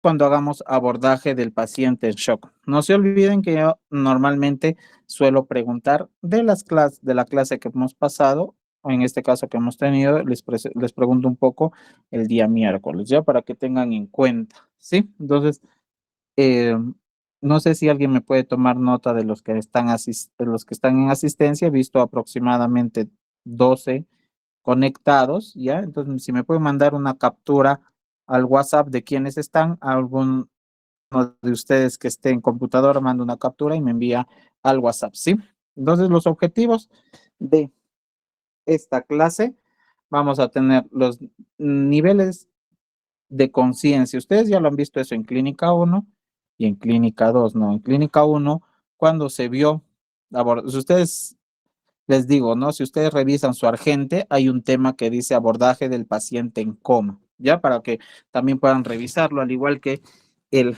cuando hagamos abordaje del paciente en shock. No se olviden que yo normalmente suelo preguntar de la clase que hemos pasado, o en este caso que hemos tenido, les pregunto un poco el día miércoles, ya para que tengan en cuenta, ¿sí? Entonces, eh, no sé si alguien me puede tomar nota de los que de los que están en asistencia. He visto aproximadamente 12 conectados, ¿ya? Entonces, si me pueden mandar una captura al WhatsApp de quienes están, algún de ustedes que esté en computadora, manda una captura y me envía al WhatsApp, ¿sí? Entonces, los objetivos de esta clase, vamos a tener los niveles de conciencia. Ustedes ya lo han visto eso en clínica 1 y en clínica 2, ¿no? En clínica 1, cuando se vio, si ustedes les digo, ¿no? Si ustedes revisan su Argente, hay un tema que dice abordaje del paciente en coma, ¿ya? Para que también puedan revisarlo, al igual que el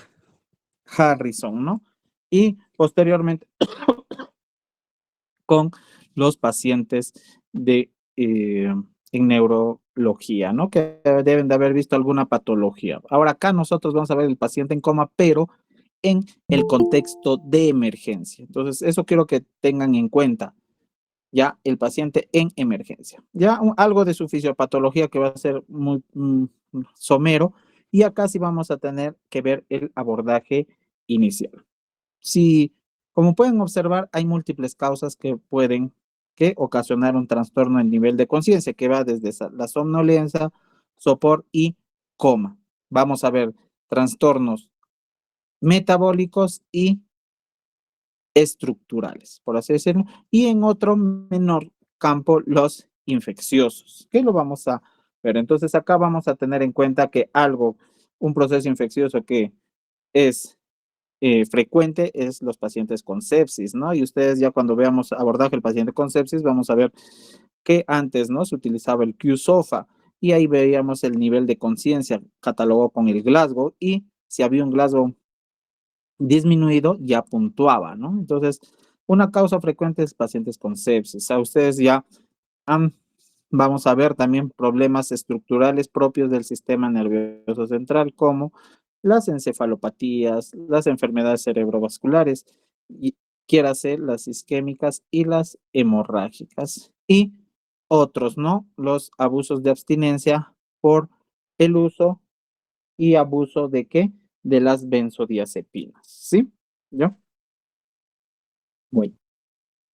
Harrison, ¿no? Y posteriormente con los pacientes en neurología, ¿no? Que deben de haber visto alguna patología. Ahora acá nosotros vamos a ver el paciente en coma, pero en el contexto de emergencia. Entonces, eso quiero que tengan en cuenta. Ya el paciente en emergencia. Ya algo de su fisiopatología que va a ser muy somero, y acá sí vamos a tener que ver el abordaje inicial. Si, como pueden observar, hay múltiples causas que pueden ocasionar un trastorno en nivel de conciencia, que va desde la somnolencia, sopor y coma. Vamos a ver trastornos metabólicos y estructurales, por así decirlo, y en otro menor campo los infecciosos, que lo vamos a ver. Entonces acá vamos a tener en cuenta que un proceso infeccioso que es frecuente es los pacientes con sepsis, ¿no? Y ustedes ya cuando veamos abordaje del paciente con sepsis, vamos a ver que antes, ¿no? Se utilizaba el Q-SOFA y ahí veíamos el nivel de conciencia catalogado con el Glasgow, y si había un Glasgow disminuido, ya puntuaba, ¿no? Entonces, una causa frecuente es pacientes con sepsis. A ustedes ya vamos a ver también problemas estructurales propios del sistema nervioso central, como las encefalopatías, las enfermedades cerebrovasculares, y quiera ser las isquémicas y las hemorrágicas, y otros, ¿no? Los abusos de abstinencia por el uso y abuso de ¿qué? De las benzodiazepinas, ¿sí? ¿Ya? Bueno,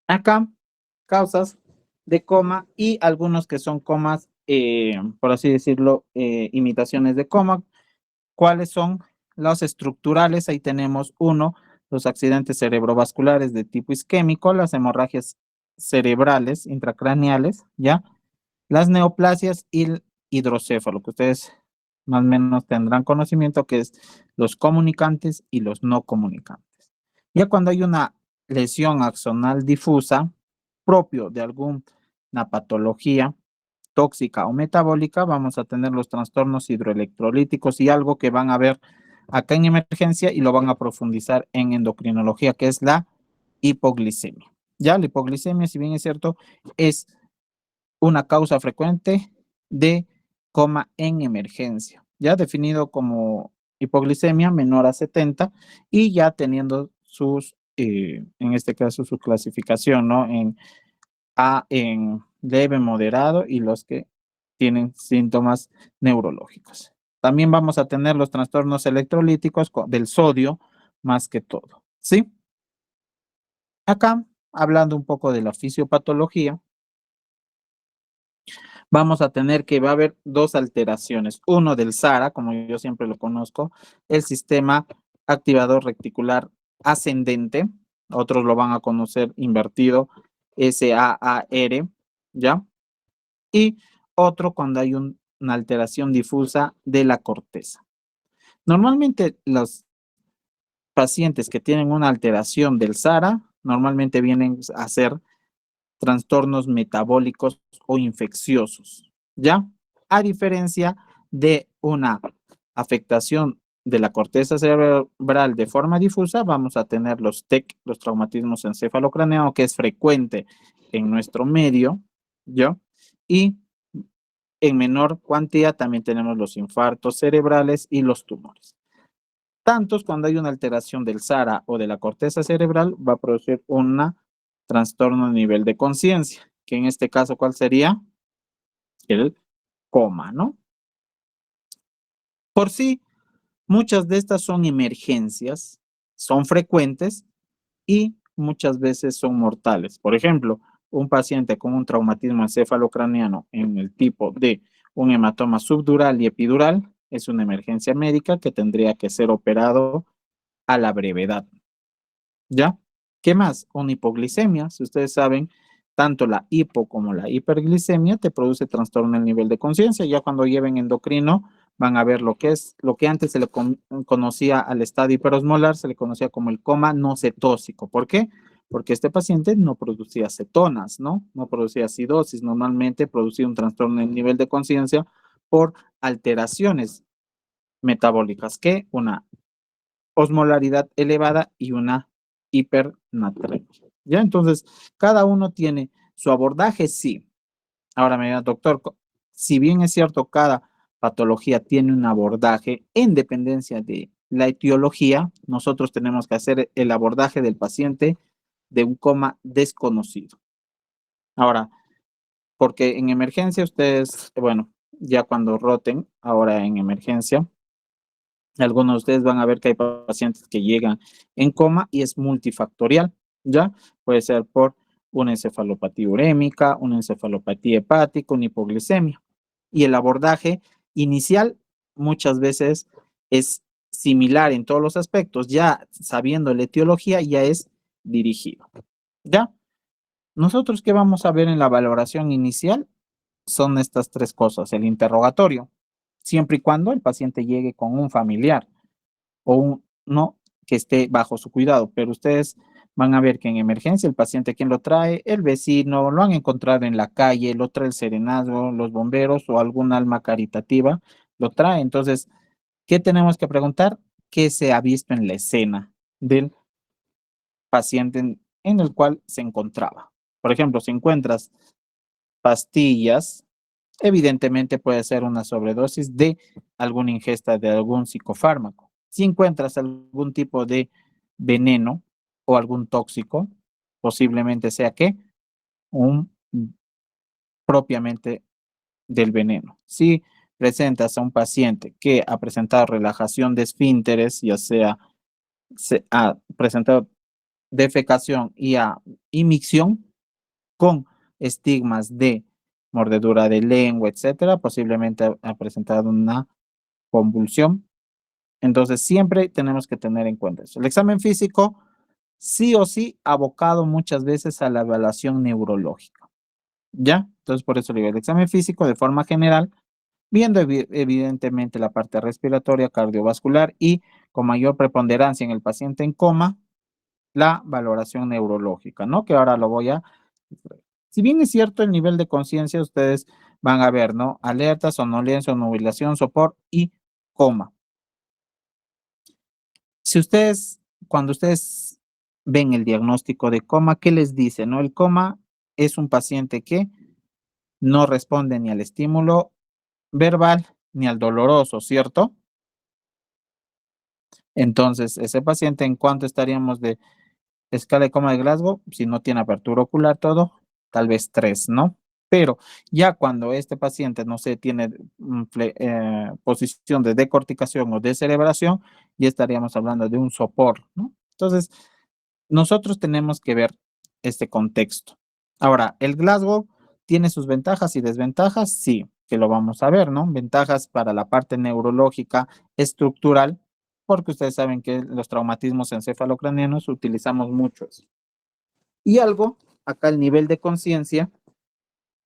acá, causas de coma y algunos que son comas, por así decirlo, imitaciones de coma. ¿Cuáles son los estructurales? Ahí tenemos uno, los accidentes cerebrovasculares de tipo isquémico, las hemorragias cerebrales intracraneales, ¿ya? Las neoplasias y el hidrocéfalo, que ustedes más o menos tendrán conocimiento, que es los comunicantes y los no comunicantes. Ya cuando hay una lesión axonal difusa propio de alguna patología tóxica o metabólica, vamos a tener los trastornos hidroelectrolíticos, y algo que van a ver acá en emergencia y lo van a profundizar en endocrinología, que es la hipoglicemia. Ya la hipoglicemia, si bien es cierto, es una causa frecuente de coma en emergencia, ya definido como hipoglicemia menor a 70, y ya teniendo en este caso, su clasificación, ¿no? En leve, moderado, y los que tienen síntomas neurológicos. También vamos a tener los trastornos electrolíticos del sodio, más que todo, ¿sí? Acá, hablando un poco de la fisiopatología, vamos a tener que va a haber dos alteraciones. Uno del SARA, como yo siempre lo conozco, el sistema activador reticular ascendente, otros lo van a conocer invertido, SAAR, ¿ya? Y otro cuando hay una alteración difusa de la corteza. Normalmente los pacientes que tienen una alteración del SARA normalmente vienen a ser trastornos metabólicos o infecciosos, ¿ya? A diferencia de una afectación de la corteza cerebral de forma difusa, vamos a tener los TEC, los traumatismos encefalocraneanos, que es frecuente en nuestro medio, ¿ya? Y en menor cuantía también tenemos los infartos cerebrales y los tumores. tantos cuando hay una alteración del SARA o de la corteza cerebral, va a producir un trastorno a nivel de conciencia, que en este caso, ¿cuál sería? El coma, ¿no? Por sí, muchas de estas son emergencias, son frecuentes y muchas veces son mortales. Por ejemplo, un paciente con un traumatismo encefalocraneano en el tipo de un hematoma subdural y epidural es una emergencia médica que tendría que ser operado a la brevedad. ¿Ya? ¿Qué más? Una hipoglicemia. Si ustedes saben, tanto la hipo como la hiperglicemia te produce trastorno en el nivel de conciencia. Ya cuando lleven endocrino van a ver lo que es, lo que antes se le conocía al estadio hiperosmolar, se le conocía como el coma no cetósico. ¿Por qué? Porque este paciente no producía cetonas, ¿no? No producía acidosis. Normalmente producía un trastorno en el nivel de conciencia por alteraciones metabólicas, que una osmolaridad elevada y una hipernatremia. ¿Ya? Entonces, cada uno tiene su abordaje, sí. Ahora me dirá, doctor, si bien es cierto, cada patología tiene un abordaje en dependencia de la etiología, nosotros tenemos que hacer el abordaje del paciente de un coma desconocido. Ahora, porque en emergencia ustedes, bueno, ya cuando roten, ahora en emergencia, algunos de ustedes van a ver que hay pacientes que llegan en coma y es multifactorial, ¿ya? Puede ser por una encefalopatía urémica, una encefalopatía hepática, una hipoglicemia. Y el abordaje inicial muchas veces es similar en todos los aspectos, ya sabiendo la etiología ya es dirigido, ¿ya? Nosotros, ¿qué vamos a ver en la valoración inicial? Son estas tres cosas, el interrogatorio, siempre y cuando el paciente llegue con un familiar o uno que esté bajo su cuidado, pero ustedes van a ver que en emergencia el paciente quien lo trae, el vecino, lo han encontrado en la calle, lo trae el serenazgo, los bomberos o algún alma caritativa lo trae. Entonces, ¿qué tenemos que preguntar? ¿Qué se ha visto en la escena del paciente en el cual se encontraba? Por ejemplo, si encuentras pastillas, evidentemente puede ser una sobredosis de alguna ingesta de algún psicofármaco. Si encuentras algún tipo de veneno o algún tóxico, posiblemente sea que un propiamente del veneno. Si presentas a un paciente que ha presentado relajación de esfínteres, ya sea se ha presentado defecación y a imicción con estigmas de mordedura de lengua, etcétera, posiblemente ha presentado una convulsión. Entonces, siempre tenemos que tener en cuenta eso. El examen físico, sí o sí, abocado muchas veces a la evaluación neurológica. ¿Ya? Entonces, por eso digo, el examen físico de forma general, viendo evidentemente la parte respiratoria, cardiovascular y con mayor preponderancia en el paciente en coma, la valoración neurológica, ¿no? Que ahora lo voy a... Si bien es cierto el nivel de conciencia, ustedes van a ver, ¿no? Alerta, somnolencia, nubilación, sopor y coma. Si ustedes, cuando ustedes ven el diagnóstico de coma, ¿qué les dice, no? El coma es un paciente que no responde ni al estímulo verbal ni al doloroso, ¿cierto? Entonces, ese paciente, ¿en cuánto estaríamos de escala de coma de Glasgow? Si no tiene apertura ocular todo, tal vez 3, ¿no? Pero ya cuando este paciente, no sé, tiene posición de decorticación o descerebración, ya estaríamos hablando de un sopor, ¿no? Entonces, nosotros tenemos que ver este contexto. Ahora, el Glasgow tiene sus ventajas y desventajas, sí, que lo vamos a ver, ¿no? Ventajas para la parte neurológica, estructural, porque ustedes saben que los traumatismos encefalocranianos utilizamos mucho eso. Y algo, acá el nivel de conciencia,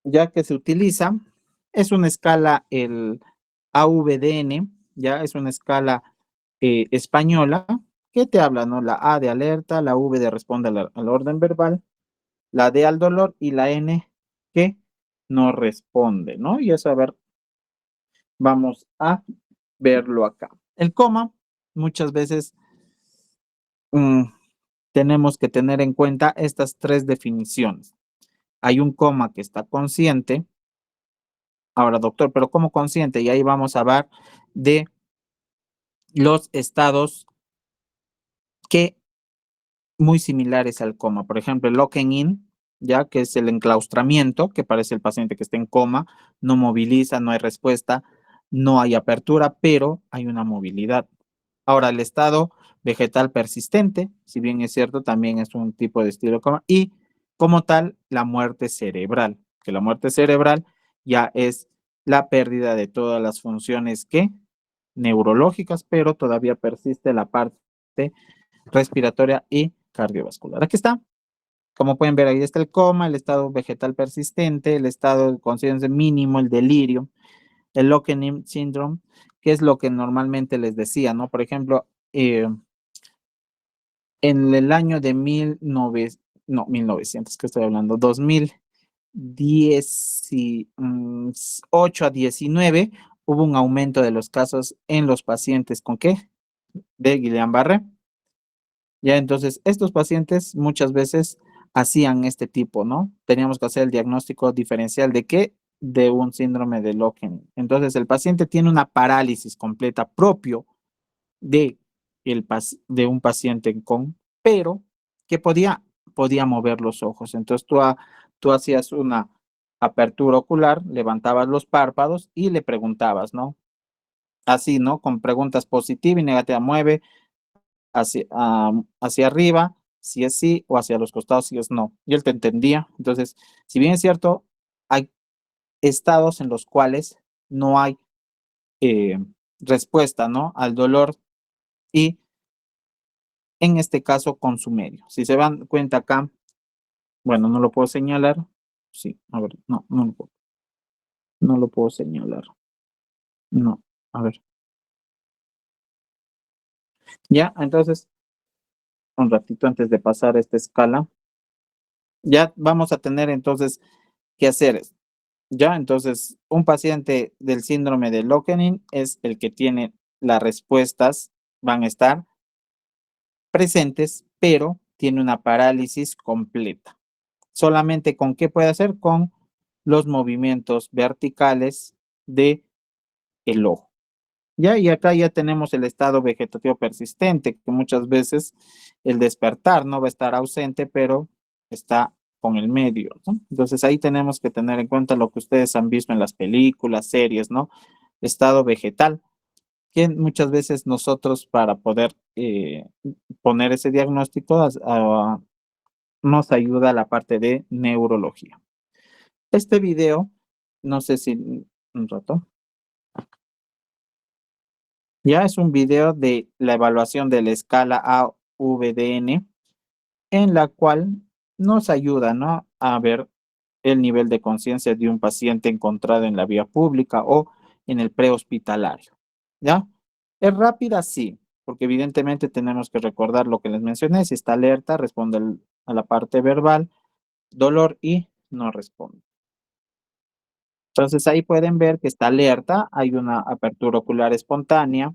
ya que se utiliza, es una escala, el AVDN, ya es una escala española, que te habla, ¿no? La A de alerta, la V de responde al orden verbal, la D al dolor y la N que no responde, ¿no? Y eso, a ver, vamos a verlo acá. El coma, muchas veces tenemos que tener en cuenta estas tres definiciones. Hay un coma que está consciente. Ahora, doctor, pero ¿cómo consciente? Y ahí vamos a hablar de los estados que muy similares al coma. Por ejemplo, el locking in, ya que es el enclaustramiento, que parece el paciente que está en coma, no moviliza, no hay respuesta, no hay apertura, pero hay una movilidad. Ahora, el estado vegetal persistente, si bien es cierto, también es un tipo de estilo coma, y como tal, la muerte cerebral, que la muerte cerebral ya es la pérdida de todas las funciones que neurológicas, pero todavía persiste la parte respiratoria y cardiovascular. Aquí está. Como pueden ver, ahí está el coma, el estado vegetal persistente, el estado de conciencia mínimo, el delirio, el lock-in syndrome, que es lo que normalmente les decía, ¿no? Por ejemplo, en el año de 1900, ¿qué estoy hablando? 2018 a 19, hubo un aumento de los casos en los pacientes con ¿qué? De Guillain-Barré. Ya, entonces, estos pacientes muchas veces hacían este tipo, ¿no? Teníamos que hacer el diagnóstico diferencial de qué, de un síndrome de Locken. Entonces, el paciente tiene una parálisis completa propio de, de un paciente con, pero que podía mover los ojos. Entonces, tú hacías una apertura ocular, levantabas los párpados y le preguntabas, ¿no? Así, ¿no? Con preguntas positivas y negativas, mueve hacia arriba, si es sí, o hacia los costados, si es no. Y él te entendía. Entonces, si bien es cierto, hay estados en los cuales no hay respuesta, ¿no? Al dolor y en este caso con su medio. Si se dan cuenta acá, bueno, no lo puedo señalar. Sí, a ver, no lo puedo señalar. No, a ver. Ya, entonces, un ratito antes de pasar esta escala, ya vamos a tener entonces que hacer esto. Ya, entonces, un paciente del síndrome de Lockheed es el que tiene las respuestas, van a estar presentes, pero tiene una parálisis completa. Solamente con qué puede hacer, con los movimientos verticales de el ojo. Ya, y acá ya tenemos el estado vegetativo persistente, que muchas veces el despertar no va a estar ausente, pero está con el medio, ¿no? Entonces ahí tenemos que tener en cuenta lo que ustedes han visto en las películas, series, ¿no? Estado vegetal, que muchas veces nosotros para poder poner ese diagnóstico nos ayuda la parte de neurología. Este video, no sé si un rato. Ya es un video de la evaluación de la escala AVDN, en la cual nos ayuda, ¿no? A ver el nivel de conciencia de un paciente encontrado en la vía pública o en el prehospitalario. ¿Ya? Es rápida, sí, porque evidentemente tenemos que recordar lo que les mencioné. Si está alerta, responde a la parte verbal, dolor y no responde. Entonces ahí pueden ver que está alerta, hay una apertura ocular espontánea.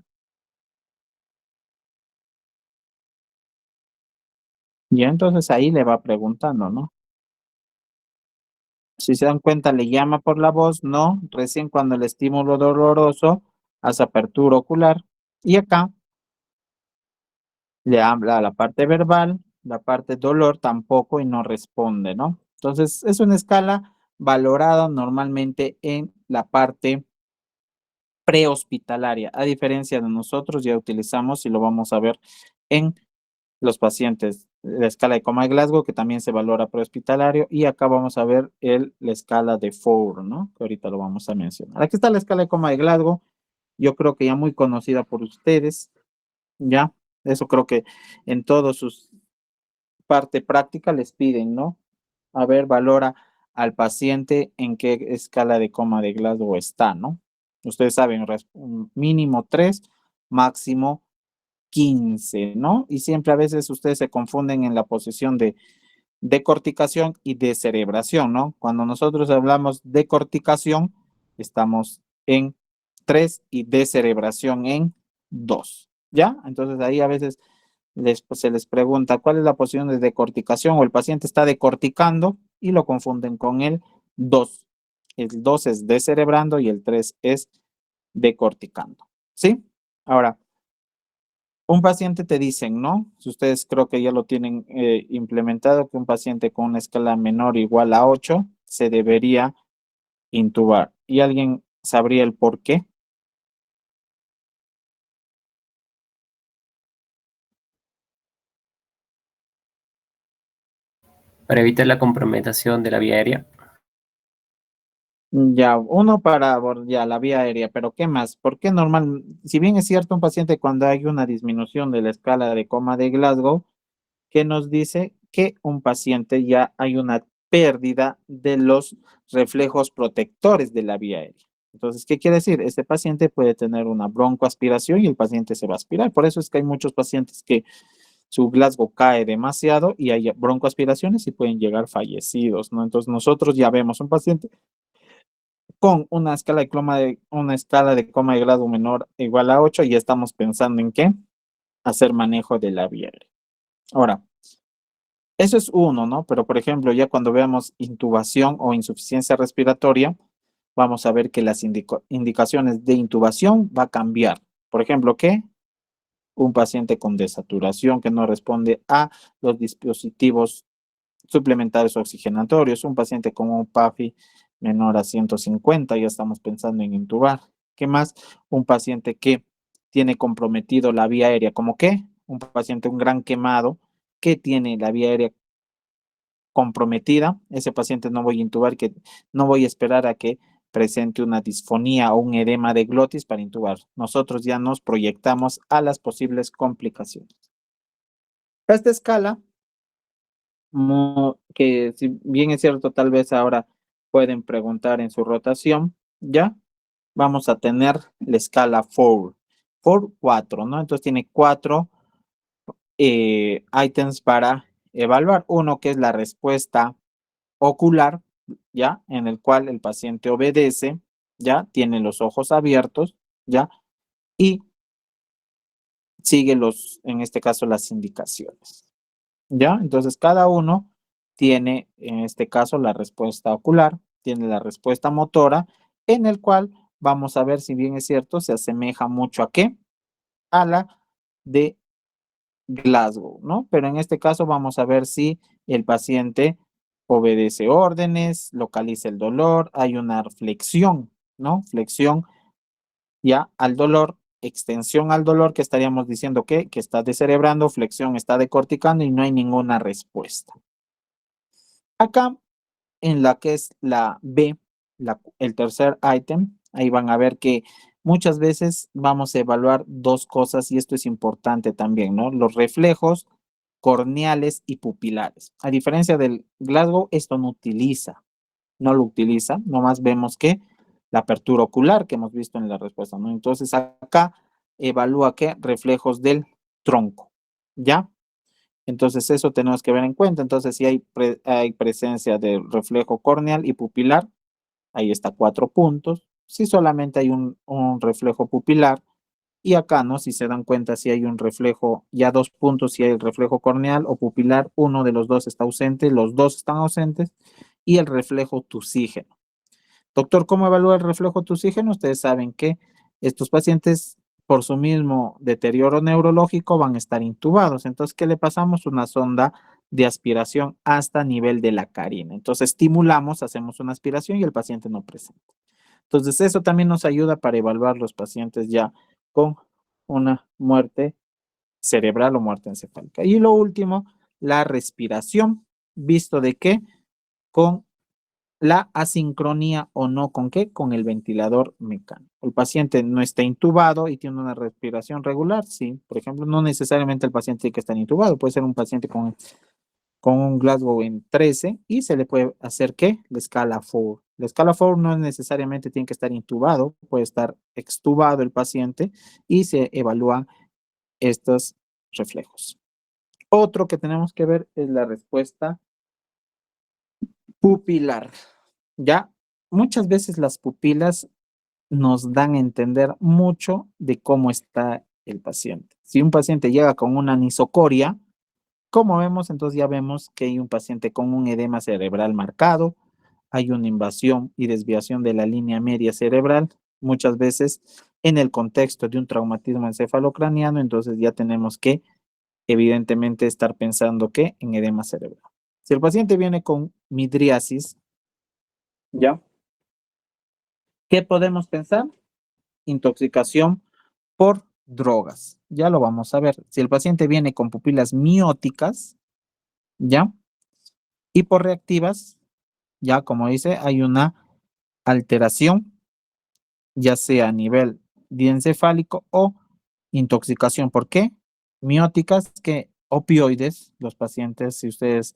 Y entonces ahí le va preguntando, ¿no? Si se dan cuenta, le llama por la voz, no, recién cuando el estímulo doloroso hace apertura ocular. Y acá le habla a la parte verbal, la parte dolor tampoco y no responde, ¿no? Entonces es una escala valorada normalmente en la parte prehospitalaria, a diferencia de nosotros ya utilizamos y lo vamos a ver en los pacientes, la escala de coma de Glasgow, que también se valora prehospitalario, y acá vamos a ver la escala de Four, ¿no? Que ahorita lo vamos a mencionar. Aquí está la escala de coma de Glasgow, yo creo que ya muy conocida por ustedes, ya, eso creo que en todos sus parte práctica les piden, ¿no? A ver, valora al paciente en qué escala de coma de Glasgow está, ¿no? Ustedes saben, mínimo 3, máximo 15, ¿no? Y siempre a veces ustedes se confunden en la posición de decorticación y descerebración, ¿no? Cuando nosotros hablamos de corticación, estamos en 3 y descerebración en 2, ¿ya? Entonces ahí a veces se les pregunta cuál es la posición de decorticación o el paciente está decorticando y lo confunden con el 2. El 2 es descerebrando y el 3 es decorticando, ¿sí? Ahora, un paciente te dicen, ¿no? Si ustedes creo que ya lo tienen implementado, que un paciente con una escala menor o igual a 8 se debería intubar. ¿Y alguien sabría el por qué? Para evitar la comprometación de la vía aérea. Ya, uno para ya la vía aérea, pero ¿qué más? ¿Por qué normal? Si bien es cierto, un paciente cuando hay una disminución de la escala de coma de Glasgow, que nos dice que un paciente ya hay una pérdida de los reflejos protectores de la vía aérea. Entonces, ¿qué quiere decir? Este paciente puede tener una broncoaspiración y el paciente se va a aspirar. Por eso es que hay muchos pacientes que su Glasgow cae demasiado y hay broncoaspiraciones y pueden llegar fallecidos, ¿no? Entonces, nosotros ya vemos un paciente con una escala de coma de grado menor o igual a 8 y estamos pensando en qué hacer manejo de la vía aérea. Ahora, eso es uno, ¿no? Pero, por ejemplo, ya cuando veamos intubación o insuficiencia respiratoria, vamos a ver que las indicaciones de intubación va a cambiar. Por ejemplo, ¿qué? Un paciente con desaturación que no responde a los dispositivos suplementarios oxigenatorios, un paciente con un PAFI menor a 150, ya estamos pensando en intubar. ¿Qué más? Un paciente que tiene comprometido la vía aérea, ¿como qué? Un paciente, un gran quemado, que tiene la vía aérea comprometida, ese paciente no voy a intubar, que no voy a esperar a que presente una disfonía o un edema de glotis para intubar. Nosotros ya nos proyectamos a las posibles complicaciones. Esta escala, que si bien es cierto, tal vez ahora pueden preguntar en su rotación, ¿ya? Vamos a tener la escala 4, 4, ¿no? Entonces tiene 4 ítems para evaluar. Uno que es la respuesta ocular, ¿ya? En el cual el paciente obedece, ¿ya? Tiene los ojos abiertos, ¿ya? Y sigue en este caso, las indicaciones, ¿ya? Entonces, cada uno tiene, en este caso, la respuesta ocular, tiene la respuesta motora, en el cual vamos a ver si bien es cierto, se asemeja mucho a qué, a la de Glasgow, ¿no? Pero en este caso vamos a ver si el paciente obedece órdenes, localiza el dolor, hay una flexión, ¿no? Flexión ya al dolor, extensión al dolor, que estaríamos diciendo que está descerebrando, flexión está decorticando y no hay ninguna respuesta. Acá, en la que es la B, el tercer ítem, ahí van a ver que muchas veces vamos a evaluar dos cosas y esto es importante también, ¿no? Los reflejos corneales y pupilares. A diferencia del Glasgow, esto no lo utiliza, nomás vemos que la apertura ocular que hemos visto en la respuesta, ¿no? Entonces acá evalúa qué reflejos del tronco, ¿ya? Entonces eso tenemos que ver en cuenta. Entonces si hay presencia de reflejo corneal y pupilar, ahí está 4 puntos. Si solamente hay un reflejo pupilar, y acá, ¿no? Si se dan cuenta, si hay un reflejo, ya 2 puntos, si hay el reflejo corneal o pupilar, uno de los dos está ausente, los dos están ausentes, y el reflejo tusígeno. Doctor, ¿cómo evalúa el reflejo tusígeno? Ustedes saben que estos pacientes, por su mismo deterioro neurológico, van a estar intubados. Entonces, ¿qué le pasamos? Una sonda de aspiración hasta nivel de la carina. Entonces, estimulamos, hacemos una aspiración y el paciente no presenta. Entonces, eso también nos ayuda para evaluar los pacientes ya con una muerte cerebral o muerte encefálica. Y lo último, la respiración, visto de que con la asincronía o no con qué, con el ventilador mecánico. El paciente no está intubado y tiene una respiración regular, sí. Por ejemplo, no necesariamente el paciente tiene que estar intubado, puede ser un paciente con un Glasgow en 13 y se le puede hacer ¿qué? La escala 4. La escala 4 no necesariamente tiene que estar intubado, puede estar extubado el paciente y se evalúan estos reflejos. Otro que tenemos que ver es la respuesta pupilar. Ya, muchas veces las pupilas nos dan a entender mucho de cómo está el paciente. Si un paciente llega con una anisocoria, como vemos, entonces ya vemos que hay un paciente con un edema cerebral marcado, hay una invasión y desviación de la línea media cerebral. Muchas veces en el contexto de un traumatismo encefalocraniano, entonces ya tenemos que evidentemente estar pensando que en edema cerebral. Si el paciente viene con midriasis, ¿ya? ¿Qué podemos pensar? Intoxicación por drogas. Ya lo vamos a ver. Si el paciente viene con pupilas mióticas, ¿ya? Hiporreactivas, ya como dice, hay una alteración, ya sea a nivel diencefálico o intoxicación. ¿Por qué? Mióticas, que opioides, los pacientes, si ustedes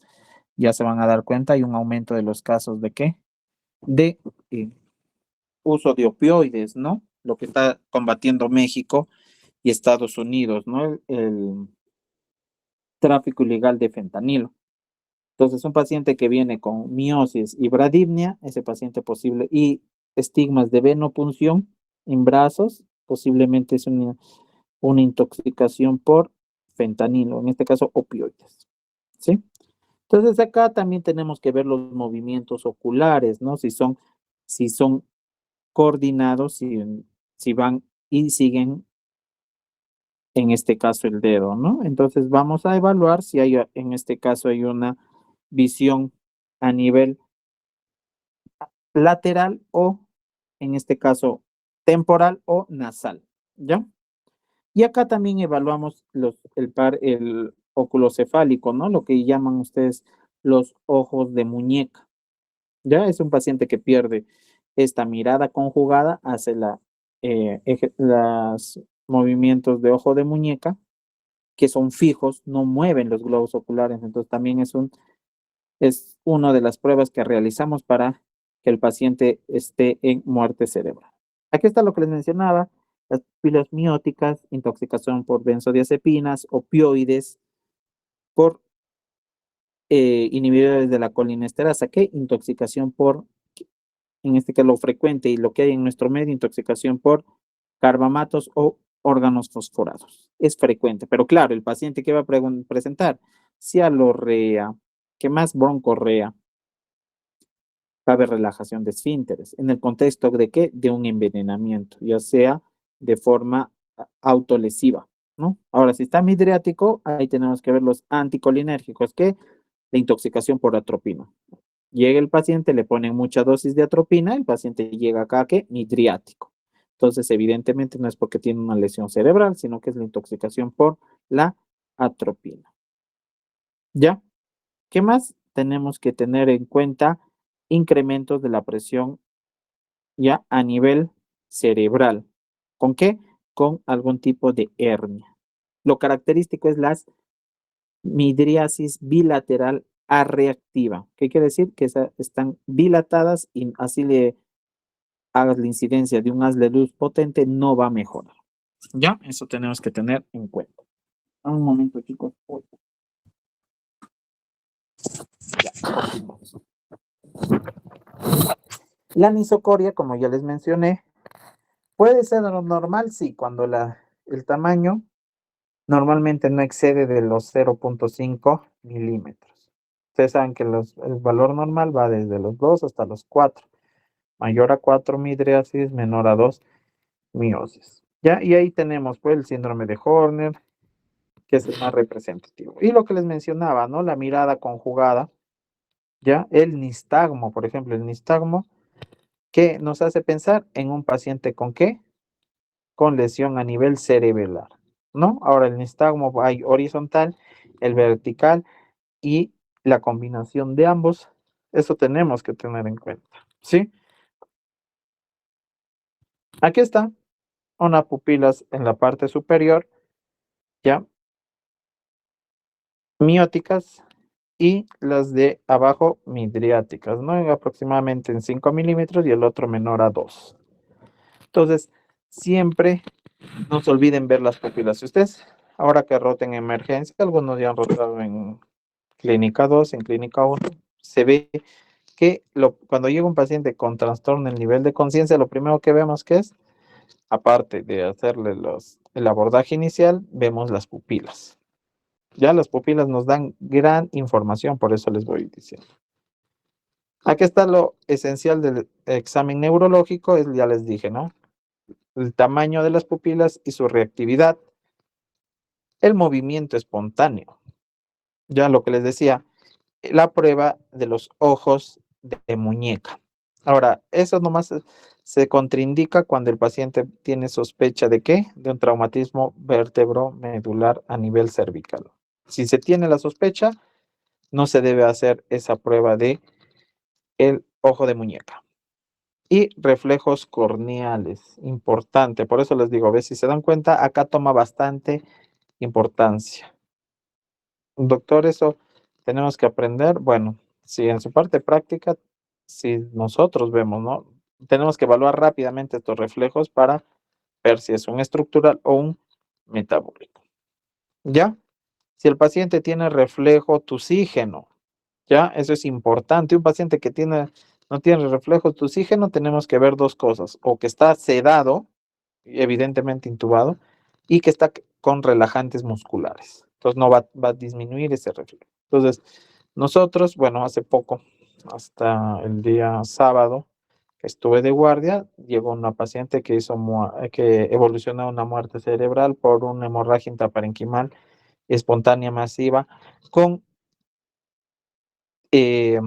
ya se van a dar cuenta, hay un aumento de los casos de qué? De uso de opioides, ¿no? Lo que está combatiendo México y Estados Unidos, ¿no? El tráfico ilegal de fentanilo. Entonces, un paciente que viene con miosis y bradipnia, ese paciente posible, y estigmas de venopunción en brazos, posiblemente es una intoxicación por fentanilo, en este caso opioides, ¿sí? Entonces, acá también tenemos que ver los movimientos oculares, ¿no? Si son coordinados, si van y siguen, en este caso, el dedo, ¿no? Entonces, vamos a evaluar si hay, en este caso, hay una visión a nivel lateral o, en este caso, temporal o nasal, ¿ya? Y acá también evaluamos el óculo cefálico, ¿no? Lo que llaman ustedes los ojos de muñeca, ¿ya? Es un paciente que pierde esta mirada conjugada, hace los movimientos de ojo de muñeca, que son fijos, no mueven los globos oculares, entonces también es una de las pruebas que realizamos para que el paciente esté en muerte cerebral. Aquí está lo que les mencionaba, las pupilas mióticas, intoxicación por benzodiazepinas, opioides, por inhibidores de la colinesterasa, que intoxicación por, en este caso lo frecuente y lo que hay en nuestro medio, intoxicación por carbamatos o órganos fosforados. Es frecuente, pero claro, el paciente que va a presentar cialorrea, ¿qué más? Broncorrea, va a haber relajación de esfínteres. ¿En el contexto de qué? De un envenenamiento, ya sea de forma autolesiva, ¿no? Ahora, si está midriático, ahí tenemos que ver los anticolinérgicos, que la intoxicación por atropina. Llega el paciente, le ponen mucha dosis de atropina, el paciente llega acá, ¿qué? Midriático. Entonces, evidentemente no es porque tiene una lesión cerebral, sino que es la intoxicación por la atropina. ¿Ya? ¿Qué más? Tenemos que tener en cuenta incrementos de la presión ya a nivel cerebral. ¿Con qué? Con algún tipo de hernia. Lo característico es la midriasis bilateral arreactiva. ¿Qué quiere decir? Que están dilatadas y así le hagas la incidencia de un haz de luz potente, no va a mejorar. ¿Ya? Eso tenemos que tener en cuenta. Un momento, chicos. Ya, continuamos. La anisocoria, como ya les mencioné, puede ser normal, sí, cuando el tamaño normalmente no excede de los 0.5 milímetros. Ustedes saben que el valor normal va desde los 2 hasta los 4. Mayor a 4 midriasis, menor a 2 miosis. ¿Ya? Y ahí tenemos pues el síndrome de Horner, que es el más representativo. Y lo que les mencionaba, ¿no? La mirada conjugada, ¿ya? El nistagmo, por ejemplo, el nistagmo, que nos hace pensar en un paciente con ¿qué? Con lesión a nivel cerebral, ¿no? Ahora el nistagmo hay horizontal, el vertical y la combinación de ambos, eso tenemos que tener en cuenta, ¿sí? Aquí está unas pupilas en la parte superior, ¿ya? Mióticas y las de abajo midriáticas, ¿no? Aproximadamente en 5 milímetros y el otro menor a 2. Entonces, siempre no se olviden ver las pupilas. Si ustedes, ahora que roten en emergencia, algunos ya han rotado en clínica 2, en clínica 1, se ve que cuando llega un paciente con trastorno en nivel de conciencia, lo primero que vemos que es, aparte de hacerle el abordaje inicial, vemos las pupilas. Ya las pupilas nos dan gran información, por eso les voy diciendo. Aquí está lo esencial del examen neurológico, ya les dije, ¿no? el tamaño de las pupilas y su reactividad, el movimiento espontáneo. Ya lo que les decía, la prueba de los ojos de muñeca. Ahora, eso nomás se contraindica cuando el paciente tiene sospecha de ¿qué? De un traumatismo vértebro-medular a nivel cervical. Si se tiene la sospecha, no se debe hacer esa prueba de el ojo de muñeca. Y reflejos corneales, importante. Por eso les digo, a ver si se dan cuenta, acá toma bastante importancia. Doctor, eso tenemos que aprender. Bueno, si en su parte práctica, si nosotros vemos, ¿no? Tenemos que evaluar rápidamente estos reflejos para ver si es un estructural o un metabólico. ¿Ya? Si el paciente tiene reflejo tusígeno, ¿ya? Eso es importante. Un paciente que no tiene reflejo tusígeno, tenemos que ver dos cosas. O que está sedado, evidentemente intubado, y que está con relajantes musculares. Entonces no va a disminuir ese reflejo. Entonces, nosotros, bueno, hace poco, hasta el día sábado, que estuve de guardia, llegó una paciente que evolucionó a una muerte cerebral por una hemorragia intraparenquimal espontánea masiva con eh,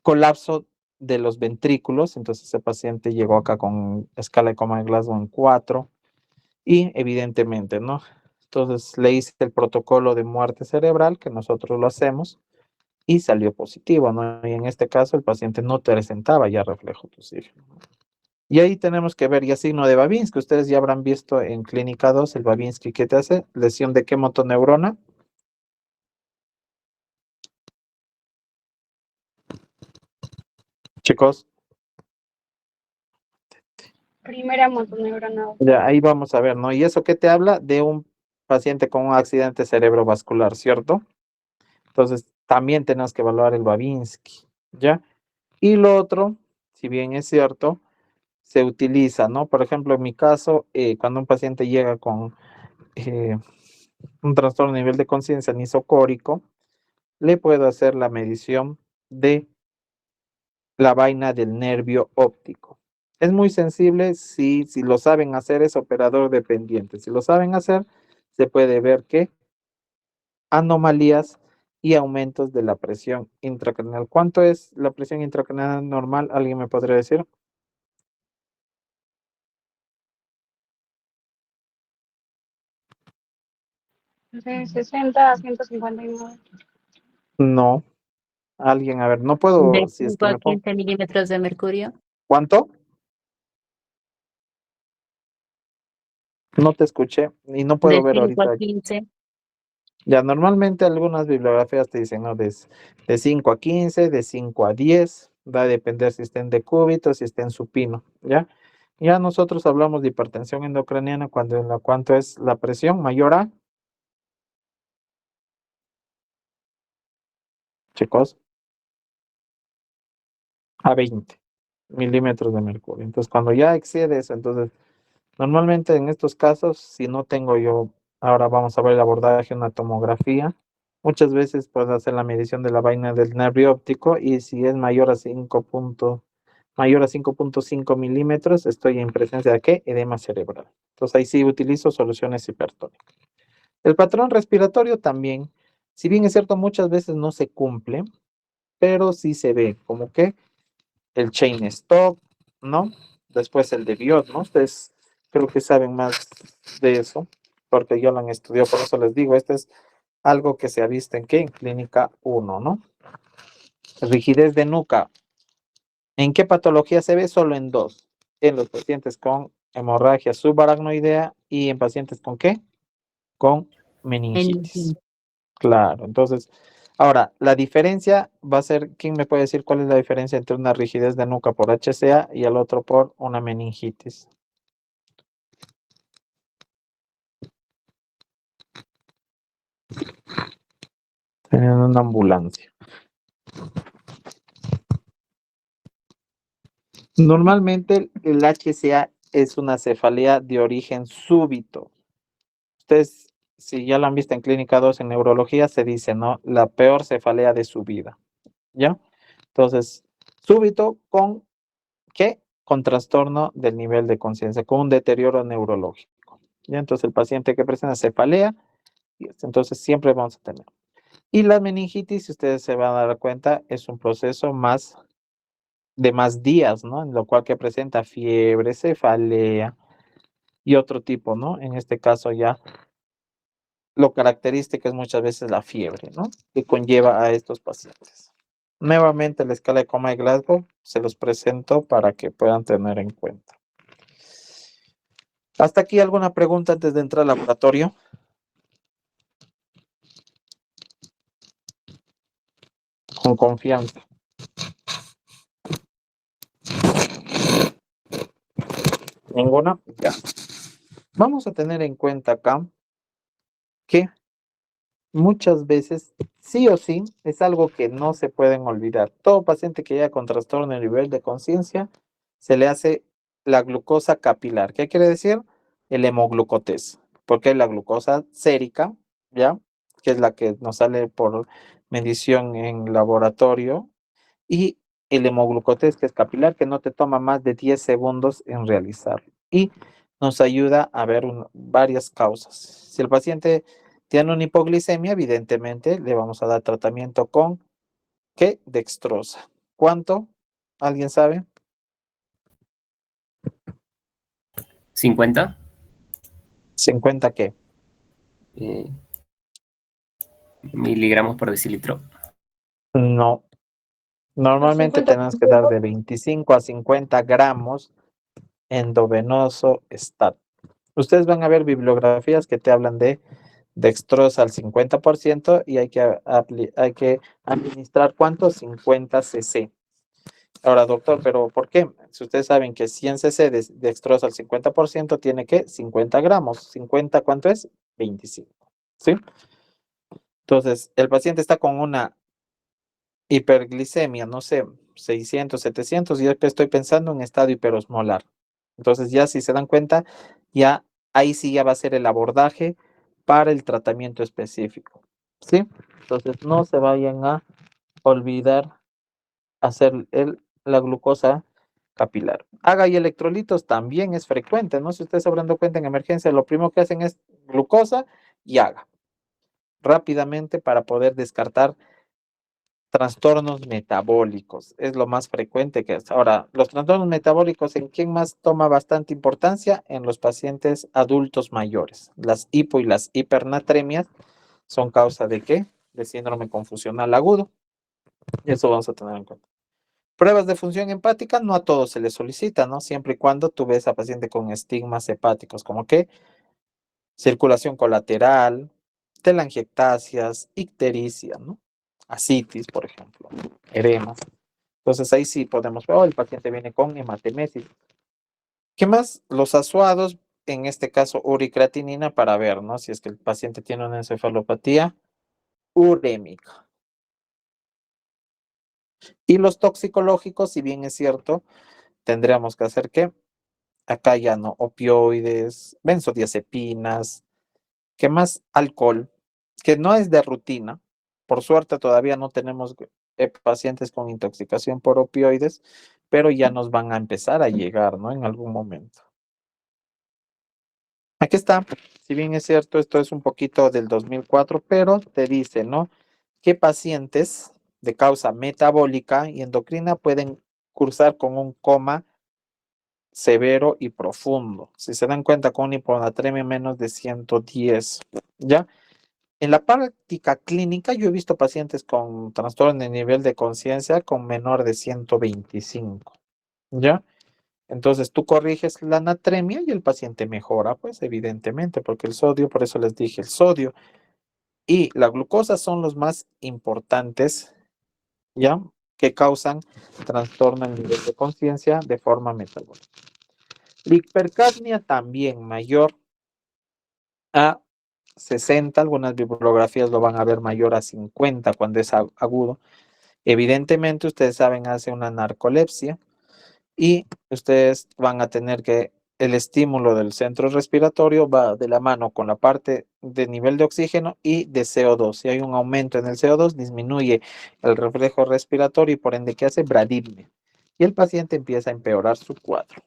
colapso de los ventrículos. Entonces, ese paciente llegó acá con escala de coma de Glasgow en 4 y evidentemente, ¿no? Entonces le hice el protocolo de muerte cerebral, que nosotros lo hacemos, y salió positivo, ¿no? Y en este caso el paciente no presentaba ya reflejo tusígeno. Y ahí tenemos que ver ya signo de Babinski. Ustedes ya habrán visto en clínica 2 el Babinski que te hace, lesión de qué motoneurona. Chicos, Primera motoneurona. ya ahí vamos a ver, ¿no? ¿Y eso qué te habla? De un paciente con un accidente cerebrovascular, ¿cierto? Entonces, también tenemos que evaluar el Babinski, ¿ya? Y lo otro, si bien es cierto, se utiliza, ¿no? Por ejemplo, en mi caso, cuando un paciente llega con un trastorno a nivel de conciencia nisocórico, le puedo hacer la medición de la vaina del nervio óptico. Es muy sensible, si lo saben hacer, es operador dependiente. Si lo saben hacer, se puede ver que anomalías y aumentos de la presión intracraneal. ¿Cuánto es la presión intracraneal normal? ¿Alguien me podría decir? De 60 a 159. No. Alguien, a ver, no De puedo, si es que 5 a me pongo. 15 milímetros de mercurio. ¿Cuánto? No te escuché y no puedo De ver 5 a ahorita. 15. Ya, normalmente algunas bibliografías te dicen, ¿no? De 5 a 15, de 5 a 10, va a depender si está en decúbito, si está en supino, ¿ya? Ya nosotros hablamos de hipertensión endocraniana cuánto es la presión mayor a, chicos, a 20 milímetros de mercurio. Entonces, cuando ya excede eso, entonces, normalmente en estos casos, si no tengo yo, ahora vamos a ver el abordaje, una tomografía, muchas veces puedes hacer la medición de la vaina del nervio óptico y si es mayor a 5.5 milímetros, estoy en presencia de ¿qué? Edema cerebral. Entonces ahí sí utilizo soluciones hipertónicas. El patrón respiratorio también, si bien es cierto, muchas veces no se cumple, pero sí se ve como que el chain stop, ¿no? Después el de Biot, ¿no? Ustedes creo que saben más de eso, porque yo lo han estudiado, por eso les digo, este es algo que se ha visto en qué, en clínica 1, ¿no? Rigidez de nuca. ¿En qué patología se ve? Solo en dos. En los pacientes con hemorragia subaracnoidea y en pacientes con ¿qué? Con meningitis. Claro, entonces, ahora, la diferencia va a ser, ¿quién me puede decir cuál es la diferencia entre una rigidez de nuca por HCA y el otro por una meningitis? Teniendo una ambulancia. Normalmente el HCA es una cefalea de origen súbito. Ustedes, si ya lo han visto en Clínica 2 en neurología, se dice, ¿no? La peor cefalea de su vida, ¿ya? Entonces, súbito con, ¿qué? con trastorno del nivel de conciencia, con un deterioro neurológico. ¿Ya? Entonces el paciente que presenta cefalea, entonces siempre vamos a tener. Y la meningitis, si ustedes se van a dar cuenta, es un proceso de más días, ¿no? En lo cual que presenta fiebre, cefalea y otro tipo, ¿no? En este caso ya lo característico es muchas veces la fiebre, ¿no? Que conlleva a estos pacientes. Nuevamente la escala de coma de Glasgow se los presento para que puedan tener en cuenta. ¿Hasta aquí alguna pregunta antes de entrar al laboratorio? Con confianza. ¿Ninguna? Ya. Vamos a tener en cuenta acá que muchas veces, sí o sí, es algo que no se pueden olvidar. Todo paciente que llega con trastorno de nivel de conciencia, se le hace la glucosa capilar. ¿Qué quiere decir? El hemoglucotés. Porque hay la glucosa sérica, ¿ya? Que es la que nos sale por medición en laboratorio. Y el hemoglucotés, que es capilar, que no te toma más de 10 segundos en realizarlo. Y nos ayuda a ver varias causas. Si el paciente tiene una hipoglicemia, evidentemente le vamos a dar tratamiento con ¿qué? Dextrosa. ¿Cuánto? ¿Alguien sabe? 50 ¿50 qué? miligramos por decilitro. No. Normalmente 50 tenemos que dar de 25 a 50 gramos endovenoso stat. Ustedes van a ver bibliografías que te hablan de dextrosa al 50% y hay que administrar ¿cuánto? 50 cc. Ahora, doctor, ¿pero por qué? Si ustedes saben que 100 cc de dextrosa al 50% tiene que 50 gramos. 50, ¿cuánto es? 25. ¿Sí? Entonces, el paciente está con una hiperglicemia, no sé, 600, 700, y yo estoy pensando en estado hiperosmolar. Entonces, ya si se dan cuenta, ya ahí sí ya va a ser el abordaje para el tratamiento específico. ¿Sí? Entonces, no se vayan a olvidar hacer la glucosa capilar. Haga y electrolitos también es frecuente, ¿no? Si ustedes se habrán dado cuenta en emergencia, lo primero que hacen es glucosa y haga rápidamente para poder descartar trastornos metabólicos. Es lo más frecuente que es. Ahora, los trastornos metabólicos, ¿en quién más toma bastante importancia? En los pacientes adultos mayores. Las hipo y las hipernatremias son causa de ¿qué? De síndrome confusional agudo. Y eso vamos a tener en cuenta. Pruebas de función hepática, no a todos se les solicita, ¿no? Siempre y cuando tú ves a paciente con estigmas hepáticos, como que circulación colateral, telangiectasias, ictericia, ¿no? Ascitis, por ejemplo, edemas. Entonces ahí sí podemos ver, el paciente viene con hematemesis. ¿Qué más? Los asuados, en este caso uricreatinina, para ver, ¿no? Si es que el paciente tiene una encefalopatía urémica. Y los toxicológicos, si bien es cierto, tendríamos que hacer ¿qué? Acá ya no, opioides, benzodiazepinas, ¿qué más? Alcohol, que no es de rutina. Por suerte todavía no tenemos pacientes con intoxicación por opioides, pero ya nos van a empezar a llegar, ¿no? En algún momento. Aquí está, si bien es cierto, esto es un poquito del 2004, pero te dice, ¿no? ¿Qué pacientes de causa metabólica y endocrina pueden cursar con un coma severo y profundo? Si se dan cuenta, con una hiponatremia menos de 110, ¿ya? En la práctica clínica yo he visto pacientes con trastorno de nivel de conciencia con menor de 125, ¿ya? Entonces tú corriges la natremia y el paciente mejora, pues evidentemente, porque el sodio, por eso les dije, el sodio y la glucosa son los más importantes, ¿ya? Que causan trastorno en nivel de conciencia de forma metabólica. La hipercapnia también mayor a 60, algunas bibliografías lo van a ver mayor a 50 cuando es agudo. Evidentemente ustedes saben, hace una narcolepsia y ustedes van a tener que el estímulo del centro respiratorio va de la mano con la parte de nivel de oxígeno y de CO2. Si hay un aumento en el CO2, disminuye el reflejo respiratorio y por ende, ¿qué hace? Bradimia. y el paciente empieza a empeorar su cuadro.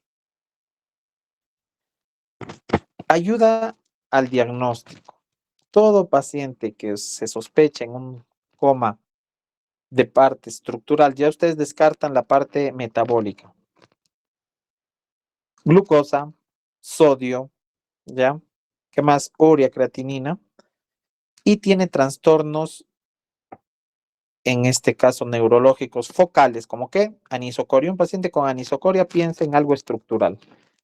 Ayuda al diagnóstico. Todo paciente que se sospeche en un coma de parte estructural, ya ustedes descartan la parte metabólica. Glucosa, sodio, ¿ya? ¿Qué más? Urea, creatinina. Y tiene trastornos, en este caso neurológicos focales, como que anisocoria. Un paciente con anisocoria piensa en algo estructural,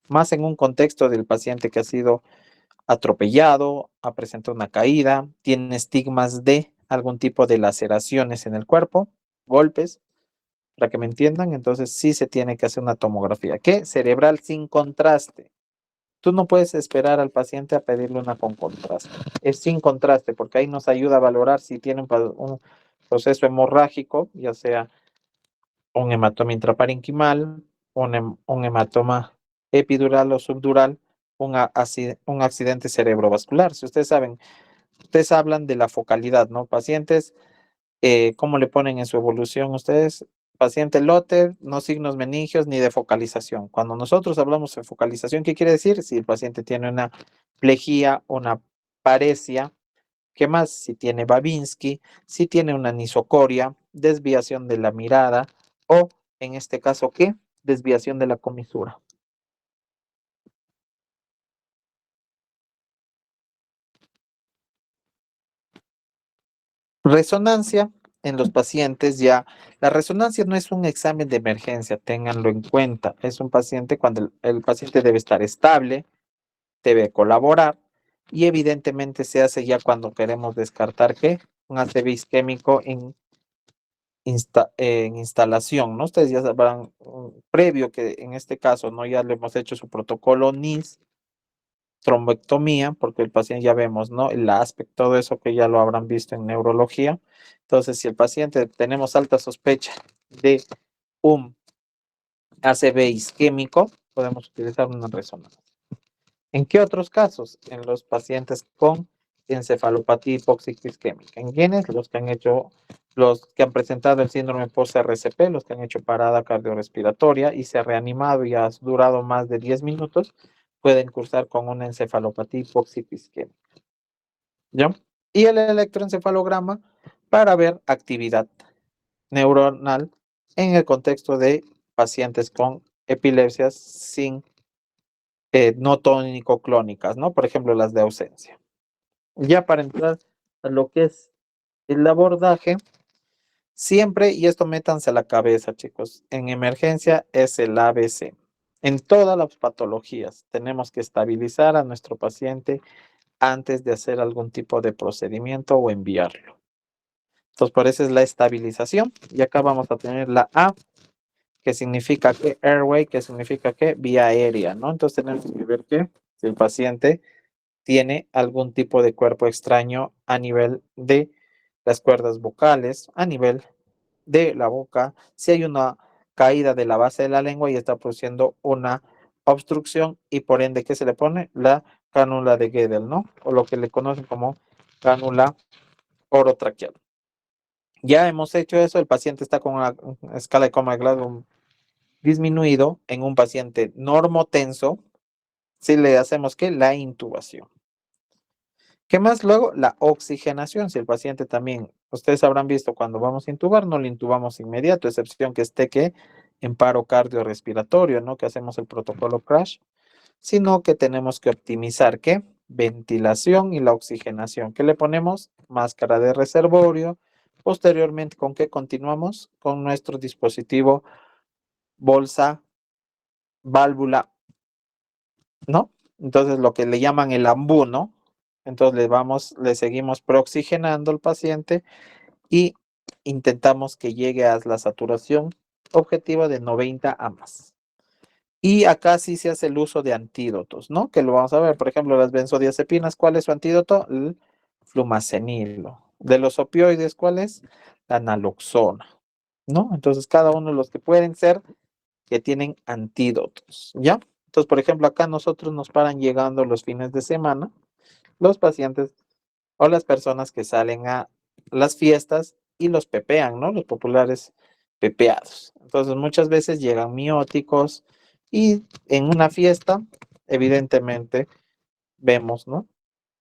más en un contexto del paciente que ha sido atropellado, ha presentado una caída, tiene estigmas de algún tipo de laceraciones en el cuerpo, golpes, para que me entiendan. Entonces sí se tiene que hacer una tomografía, que cerebral sin contraste. Tú no puedes esperar al paciente a pedirle una con contraste. Es sin contraste, porque ahí nos ayuda a valorar si tiene un proceso hemorrágico, ya sea un hematoma intraparenquimal, un hematoma epidural o subdural, un accidente cerebrovascular. Si ustedes saben, ustedes hablan de la focalidad, ¿no? Pacientes, ¿cómo le ponen en su evolución ustedes? Paciente Lotter, no signos meningios ni de focalización. Cuando nosotros hablamos de focalización, ¿qué quiere decir? Si el paciente tiene una plejía, una paresia, ¿qué más? Si tiene Babinski, si tiene una anisocoria, desviación de la mirada o, en este caso, ¿qué? Desviación de la comisura. Resonancia en los pacientes ya. La resonancia no es un examen de emergencia, ténganlo en cuenta. Es un paciente cuando el paciente debe estar estable, debe colaborar y evidentemente se hace ya cuando queremos descartar que un ACV isquémico en instalación, ¿no? Ustedes ya sabrán previo que en este caso, ¿no? Ya le hemos hecho su protocolo NIS, trombectomía, porque el paciente ya vemos, ¿no? El aspecto, todo eso que ya lo habrán visto en neurología. Entonces, si el paciente tenemos alta sospecha de un ACV isquémico, podemos utilizar una resonancia. ¿En qué otros casos? En los pacientes con encefalopatía hipóxica isquémica. ¿En quiénes? Los que han presentado el síndrome post-RCP, los que han hecho parada cardiorrespiratoria y se ha reanimado y ha durado más de 10 minutos, pueden cursar con una encefalopatía hipóxica isquémica. ¿Ya? Y el electroencefalograma para ver actividad neuronal en el contexto de pacientes con epilepsias sin no tónico-clónicas, ¿no? Por ejemplo, las de ausencia. Ya para entrar a lo que es el abordaje, siempre, y esto métanse a la cabeza, chicos, en emergencia es el ABC. En todas las patologías tenemos que estabilizar a nuestro paciente antes de hacer algún tipo de procedimiento o enviarlo. Entonces, por eso es la estabilización. Y acá vamos a tener la A, que significa que airway, que significa que vía aérea, ¿no? Entonces tenemos que ver que si el paciente tiene algún tipo de cuerpo extraño a nivel de las cuerdas vocales, a nivel de la boca, si hay una caída de la base de la lengua y está produciendo una obstrucción y por ende, ¿qué se le pone? La cánula de Gödel, ¿no? O lo que le conocen como cánula orotraqueal. Ya hemos hecho eso, el paciente está con una escala de coma de Glasgow disminuido en un paciente normotenso, si le hacemos que la intubación. ¿Qué más? Luego, la oxigenación. Si el paciente también, ustedes habrán visto cuando vamos a intubar, no le intubamos inmediato, excepción que esté que en paro cardiorrespiratorio, ¿no? Que hacemos el protocolo CRASH, sino que tenemos que optimizar, ¿qué? Ventilación y la oxigenación. ¿Qué le ponemos? Máscara de reservorio. Posteriormente, ¿con qué continuamos? Con nuestro dispositivo bolsa, válvula, ¿no? Entonces, lo que le llaman el ambú, ¿no? Entonces le seguimos prooxigenando al paciente y intentamos que llegue a la saturación objetiva de 90 a más. Y acá sí se hace el uso de antídotos, ¿no? Que lo vamos a ver, por ejemplo, las benzodiazepinas, ¿cuál es su antídoto? El flumacenilo. De los opioides, ¿cuál es? La naloxona, ¿no? Entonces, cada uno de los que pueden ser que tienen antídotos, ¿ya? Entonces, por ejemplo, acá nosotros nos paran llegando los fines de semana los pacientes o las personas que salen a las fiestas y los pepean, ¿no? Los populares pepeados. Entonces muchas veces llegan mióticos y en una fiesta, evidentemente, vemos, ¿no?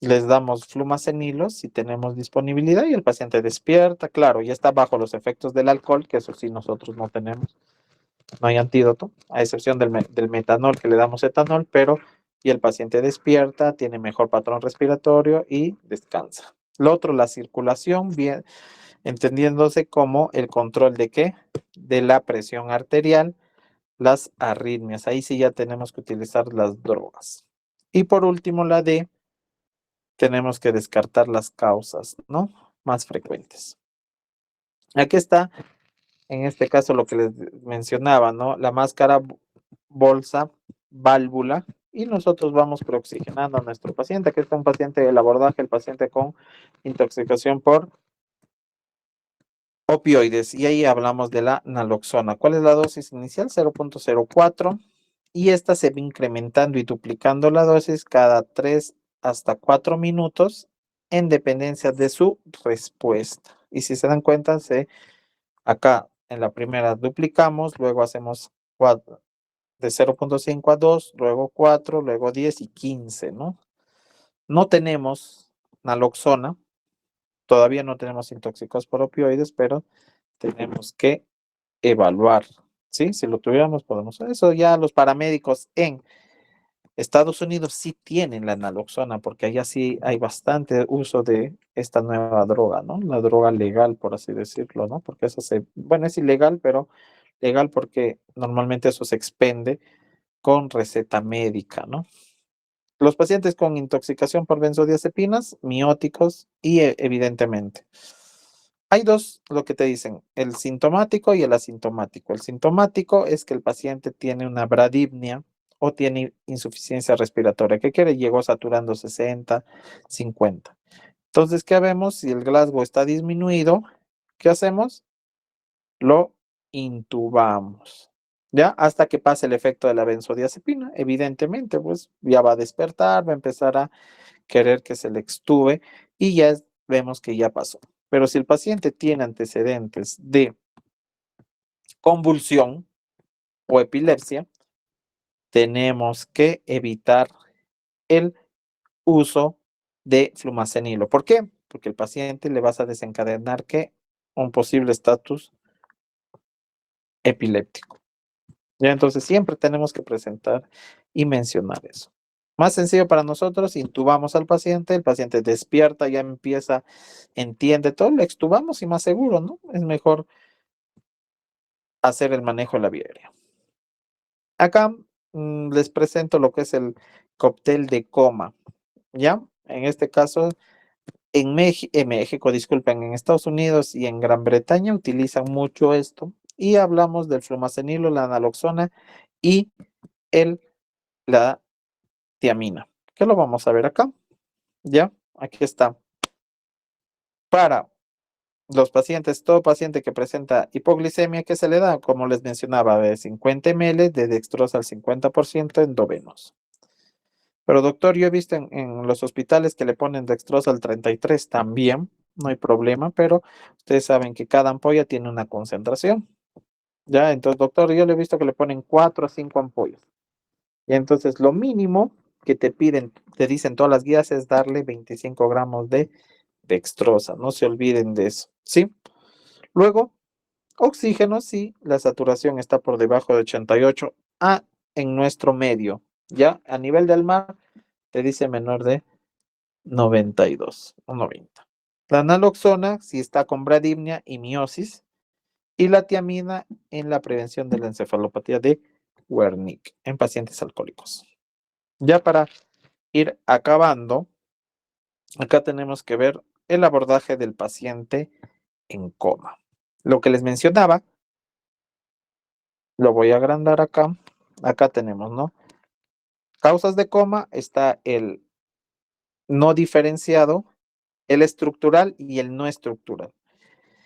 Les damos flumacenilo si tenemos disponibilidad y el paciente despierta, claro, ya está bajo los efectos del alcohol, que eso sí nosotros no tenemos, no hay antídoto, a excepción del metanol que le damos etanol, pero y el paciente despierta, tiene mejor patrón respiratorio y descansa. Lo otro, la circulación, bien, entendiéndose como el control de qué, de la presión arterial, las arritmias. Ahí sí ya tenemos que utilizar las drogas. Y por último, la D, tenemos que descartar las causas, ¿no? Más frecuentes. Aquí está, en este caso, lo que les mencionaba, ¿no? La máscara, bolsa, válvula, y nosotros vamos preoxigenando a nuestro paciente. Aquí está un paciente del abordaje, el paciente con intoxicación por opioides, y ahí hablamos de la naloxona. ¿Cuál es la dosis inicial? 0.04, y esta se va incrementando y duplicando la dosis cada 3 hasta 4 minutos en dependencia de su respuesta. Y si se dan cuenta, acá en la primera duplicamos, luego hacemos 4, de 0.5 a 2, luego 4, luego 10 y 15, ¿no? No tenemos naloxona, todavía no tenemos intoxicados por opioides, pero tenemos que evaluar, ¿sí? Si lo tuviéramos, podemos. Eso ya los paramédicos en Estados Unidos sí tienen la naloxona, porque allá sí hay bastante uso de esta nueva droga, ¿no? La droga legal, por así decirlo, ¿no? Porque eso bueno, es ilegal, pero legal porque normalmente eso se expende con receta médica, ¿no? Los pacientes con intoxicación por benzodiazepinas, mióticos y evidentemente. Hay dos, lo que te dicen, el sintomático y el asintomático. El sintomático es que el paciente tiene una bradipnia o tiene insuficiencia respiratoria. ¿Qué quiere? Llegó saturando 60, 50. Entonces, ¿qué vemos? Si el Glasgow está disminuido, ¿qué hacemos? Lo intubamos, ¿ya? Hasta que pase el efecto de la benzodiazepina. Evidentemente, pues ya va a despertar, va a empezar a querer que se le extube y ya vemos que ya pasó. Pero si el paciente tiene antecedentes de convulsión o epilepsia, tenemos que evitar el uso de flumacenilo. ¿Por qué? Porque el paciente le vas a desencadenar que un posible estatus epiléptico. Ya, entonces siempre tenemos que presentar y mencionar eso. Más sencillo para nosotros, intubamos al paciente, el paciente despierta, ya empieza, entiende todo, lo extubamos y más seguro, ¿no? Es mejor hacer el manejo de la vía aérea. Acá les presento lo que es el cóctel de coma, ¿ya? En este caso, en México, disculpen, en Estados Unidos y en Gran Bretaña utilizan mucho esto y hablamos del flumacenilo, la naloxona y la tiamina, que lo vamos a ver acá, ¿ya? Aquí está. Para los pacientes, todo paciente que presenta hipoglicemia, ¿qué se le da? Como les mencionaba, de 50 ml de dextrosa al 50% endovenoso. Pero doctor, yo he visto en los hospitales que le ponen dextrosa al 33 también, no hay problema, pero ustedes saben que cada ampolla tiene una concentración, ¿ya? Entonces, doctor, yo le he visto que le ponen 4 a 5 ampollas. Y entonces lo mínimo que te piden, te dicen todas las guías, es darle 25 gramos de dextrosa. No se olviden de eso, ¿sí? Luego, oxígeno, si la saturación está por debajo de 88 en nuestro medio. Ya a nivel del mar, te dice menor de 92 o 90. La naloxona, si está con bradipnia y miosis. Y la tiamina en la prevención de la encefalopatía de Wernicke en pacientes alcohólicos. Ya para ir acabando, acá tenemos que ver el abordaje del paciente en coma. Lo que les mencionaba, lo voy a agrandar acá. Acá tenemos, ¿no? Causas de coma, está el no diferenciado, el estructural y el no estructural.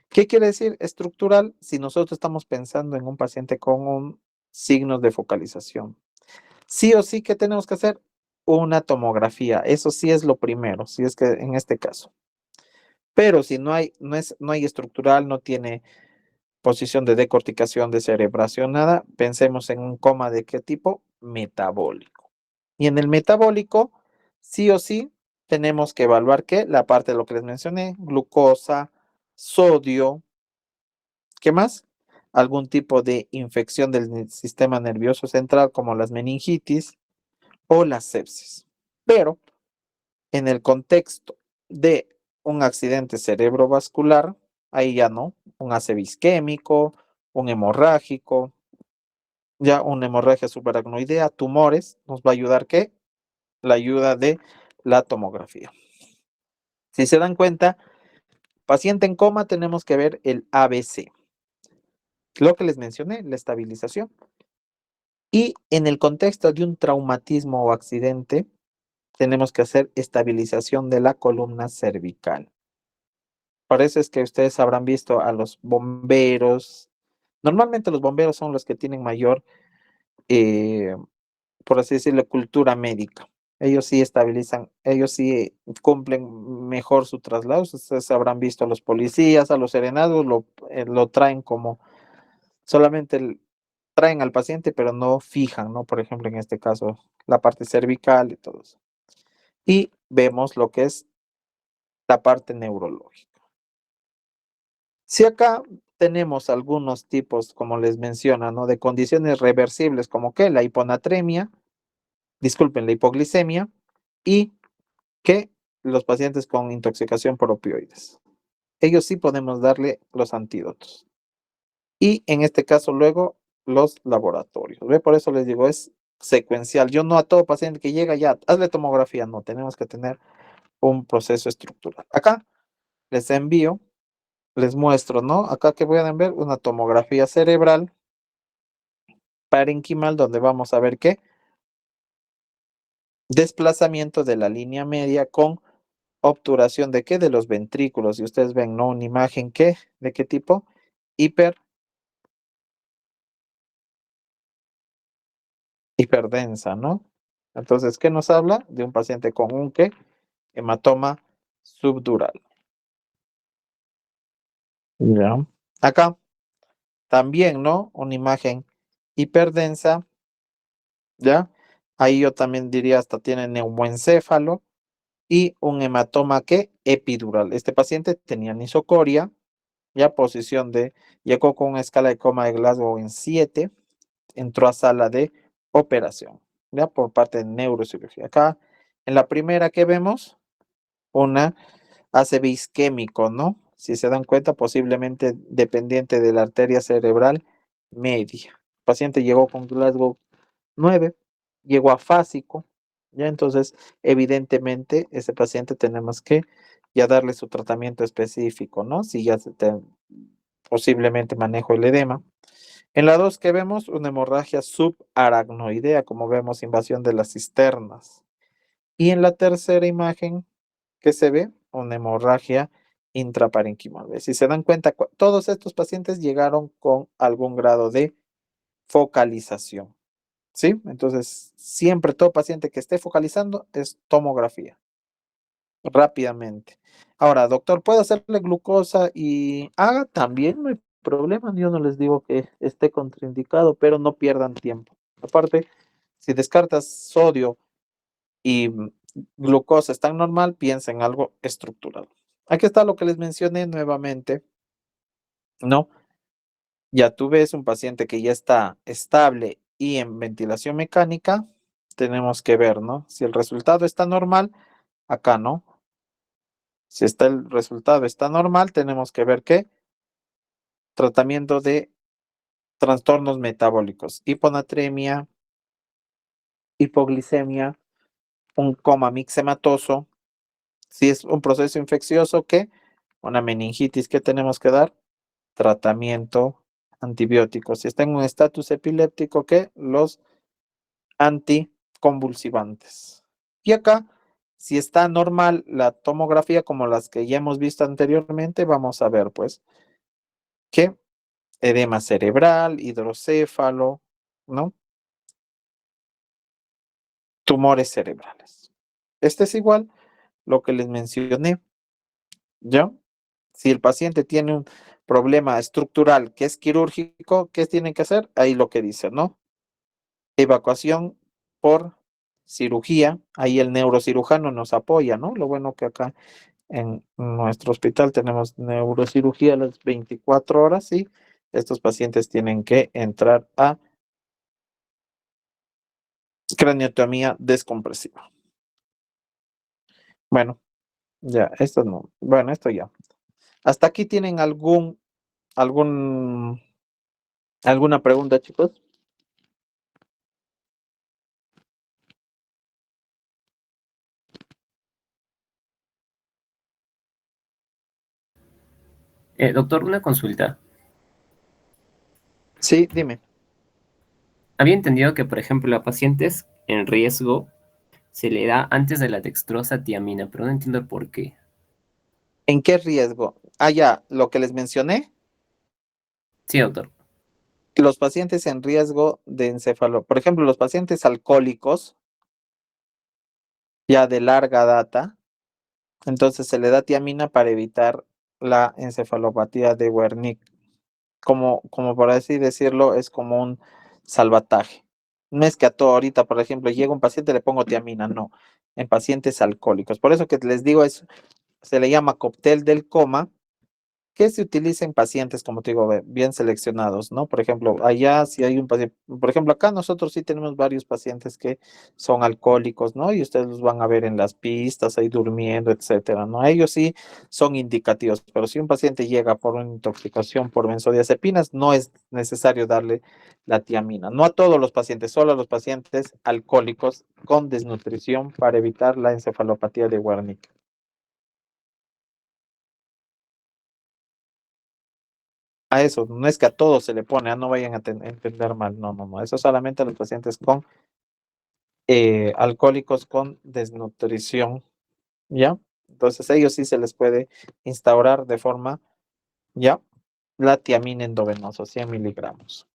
¿Qué quiere decir estructural? Si nosotros estamos pensando en un paciente con signos de focalización. Sí o sí, ¿qué tenemos que hacer? Una tomografía. Eso sí es lo primero, si es que en este caso. Pero si no hay estructural, no tiene posición de decorticación de cerebración, nada, pensemos en un coma de qué tipo, metabólico. Y en el metabólico, sí o sí, tenemos que evaluar que la parte de lo que les mencioné, glucosa, sodio, ¿qué más? Algún tipo de infección del sistema nervioso central, como las meningitis o la sepsis. Pero en el contexto de un accidente cerebrovascular, ahí ya no, un ACV isquémico, un hemorrágico, ya una hemorragia subaracnoidea, tumores, nos va a ayudar ¿qué? La ayuda de la tomografía. Si se dan cuenta, paciente en coma tenemos que ver el ABC. Lo que les mencioné, la estabilización. Y en el contexto de un traumatismo o accidente, tenemos que hacer estabilización de la columna cervical. Por eso es que ustedes habrán visto a los bomberos. Normalmente los bomberos son los que tienen mayor, por así decirlo, cultura médica. Ellos sí estabilizan, ellos sí cumplen mejor su traslado. Ustedes habrán visto a los policías, a los serenados, lo traen como solamente traen al paciente, pero no fijan, ¿no? Por ejemplo, en este caso, la parte cervical y todo eso. Y vemos lo que es la parte neurológica. Si acá tenemos algunos tipos, como les menciona, ¿no? De condiciones reversibles, como que la hiponatremia, disculpen, la hipoglicemia, y que los pacientes con intoxicación por opioides. Ellos sí podemos darle los antídotos. Y en este caso luego los laboratorios. ¿Ve? Por eso les digo, es secuencial. Yo no a todo paciente que llega ya, hazle tomografía, no, tenemos que tener un proceso estructural. Acá les envío, les muestro, ¿no? Acá que pueden ver una tomografía cerebral parenquimal donde vamos a ver qué desplazamiento de la línea media con obturación de qué de los ventrículos. Y ustedes ven, ¿no? Una imagen que, ¿de qué tipo? Hiperdensa, ¿no? Entonces, ¿qué nos habla? De un paciente con un ¿qué? Hematoma subdural. Ya. Acá también, ¿no? Una imagen hiperdensa, ¿ya? Ahí yo también diría hasta tiene neumoencéfalo y un hematoma ¿qué? Epidural. Este paciente tenía nisocoria, ya posición de, llegó con una escala de coma de Glasgow en 7, entró a sala de operación, ya por parte de neurocirugía. Acá, en la primera que vemos, una ACV isquémico, ¿no? Si se dan cuenta, posiblemente dependiente de la arteria cerebral media. El paciente llegó con Glasgow 9, llegó afásico, ya entonces, evidentemente, ese paciente tenemos que ya darle su tratamiento específico, ¿no? Si ya posiblemente manejo el edema. En la 2 que vemos una hemorragia subaracnoidea, como vemos invasión de las cisternas. Y en la tercera imagen que se ve una hemorragia intraparenquimal. Si se dan cuenta, todos estos pacientes llegaron con algún grado de focalización. ¿Sí? Entonces, siempre todo paciente que esté focalizando es tomografía. Rápidamente. Ahora, doctor, ¿puedo hacerle glucosa y haga también? No hay problema. Yo no les digo que esté contraindicado, pero no pierdan tiempo. Aparte, si descartas sodio y glucosa están normal, piensa en algo estructural. Aquí está lo que les mencioné nuevamente, ¿no? Ya tú ves un paciente que ya está estable y en ventilación mecánica, tenemos que ver, ¿no? Si el resultado está normal, acá no. Si el resultado está normal, tenemos que ver qué tratamiento de trastornos metabólicos, hiponatremia, hipoglicemia, un coma mixematoso. Si es un proceso infeccioso, ¿qué? Una meningitis, ¿qué tenemos que dar? Tratamiento antibiótico. Si está en un estatus epiléptico, ¿qué? Los anticonvulsivantes. Y acá, si está normal la tomografía como las que ya hemos visto anteriormente, vamos a ver pues que edema cerebral, hidrocéfalo, ¿no? Tumores cerebrales. Este es igual lo que les mencioné, ¿ya? Si el paciente tiene problema estructural que es quirúrgico, ¿qué tienen que hacer? Ahí lo que dice, ¿no? Evacuación por cirugía, ahí el neurocirujano nos apoya, ¿no? Lo bueno que acá en nuestro hospital tenemos neurocirugía a las 24 horas y estos pacientes tienen que entrar a craniotomía descompresiva. Bueno, ya, esto no. Bueno, esto ya. ¿Hasta aquí tienen alguna pregunta, chicos? Doctor, una consulta. Sí, dime. Había entendido que, por ejemplo, a pacientes en riesgo se le da antes de la dextrosa tiamina, pero no entiendo el por qué. ¿En qué riesgo? Ah, ya, lo que les mencioné, Sí, doctor. los pacientes en riesgo de encefalo, por ejemplo, los pacientes alcohólicos, ya de larga data, entonces se le da tiamina para evitar la encefalopatía de Wernicke. Como por así decirlo, es como un salvataje. No es que a todo ahorita, por ejemplo, llega un paciente, le pongo tiamina, no, en pacientes alcohólicos. Por eso que les digo, se le llama cóctel del coma, que se utiliza en pacientes, como te digo, bien seleccionados, ¿no? Por ejemplo, allá si hay un paciente, por ejemplo, acá nosotros sí tenemos varios pacientes que son alcohólicos, ¿no? Y ustedes los van a ver en las pistas, ahí durmiendo, etcétera, ¿no? Ellos sí son indicativos, pero si un paciente llega por una intoxicación por benzodiazepinas, no es necesario darle la tiamina. No a todos los pacientes, solo a los pacientes alcohólicos con desnutrición para evitar la encefalopatía de Wernicke. A eso, no es que a todos se le pone, no vayan a entender mal, no, eso solamente a los pacientes con alcohólicos con desnutrición, ¿ya? Entonces a ellos sí se les puede instaurar de forma, ¿ya? La tiamina endovenosa, 100 miligramos.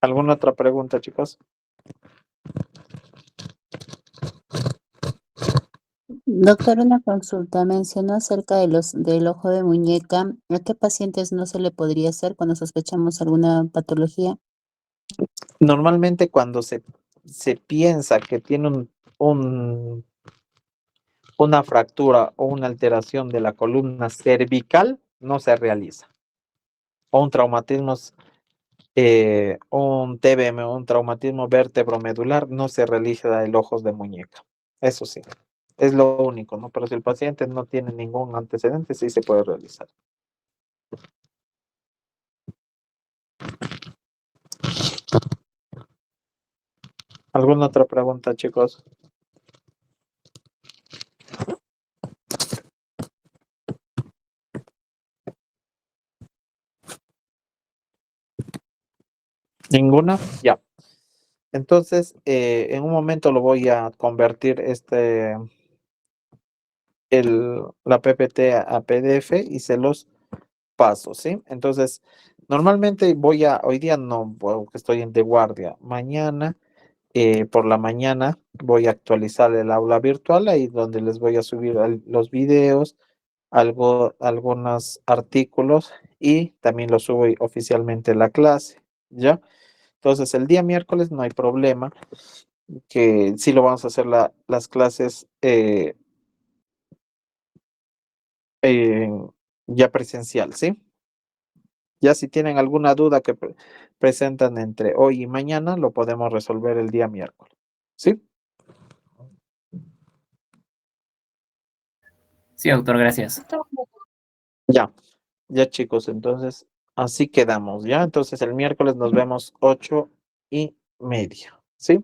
¿Alguna otra pregunta, chicos? Doctor, una consulta. Mencionó acerca del ojo de muñeca. ¿A qué pacientes no se le podría hacer cuando sospechamos alguna patología? Normalmente cuando se piensa que tiene una fractura o una alteración de la columna cervical, no se realiza. O un traumatismo, un TBM, un traumatismo vértebro-medular, no se realiza el ojos de muñeca. Eso sí, es lo único, ¿no? Pero si el paciente no tiene ningún antecedente, sí se puede realizar. ¿Alguna otra pregunta, chicos? ¿Ninguna? Ya. Entonces, en un momento lo voy a convertir la PPT a PDF y se los paso, ¿sí? Entonces, normalmente hoy día no, porque estoy de guardia. Mañana, por la mañana, voy a actualizar el aula virtual, ahí donde les voy a subir los videos, algunos artículos y también lo subo oficialmente a la clase, ¿ya? Entonces, el día miércoles no hay problema, que sí lo vamos a hacer las clases eh, ya presencial, ¿sí? Ya si tienen alguna duda que presentan entre hoy y mañana, lo podemos resolver el día miércoles, ¿sí? Sí, doctor, gracias. Ya, ya chicos, entonces así quedamos, ¿ya? Entonces el miércoles nos vemos 8:30, ¿sí?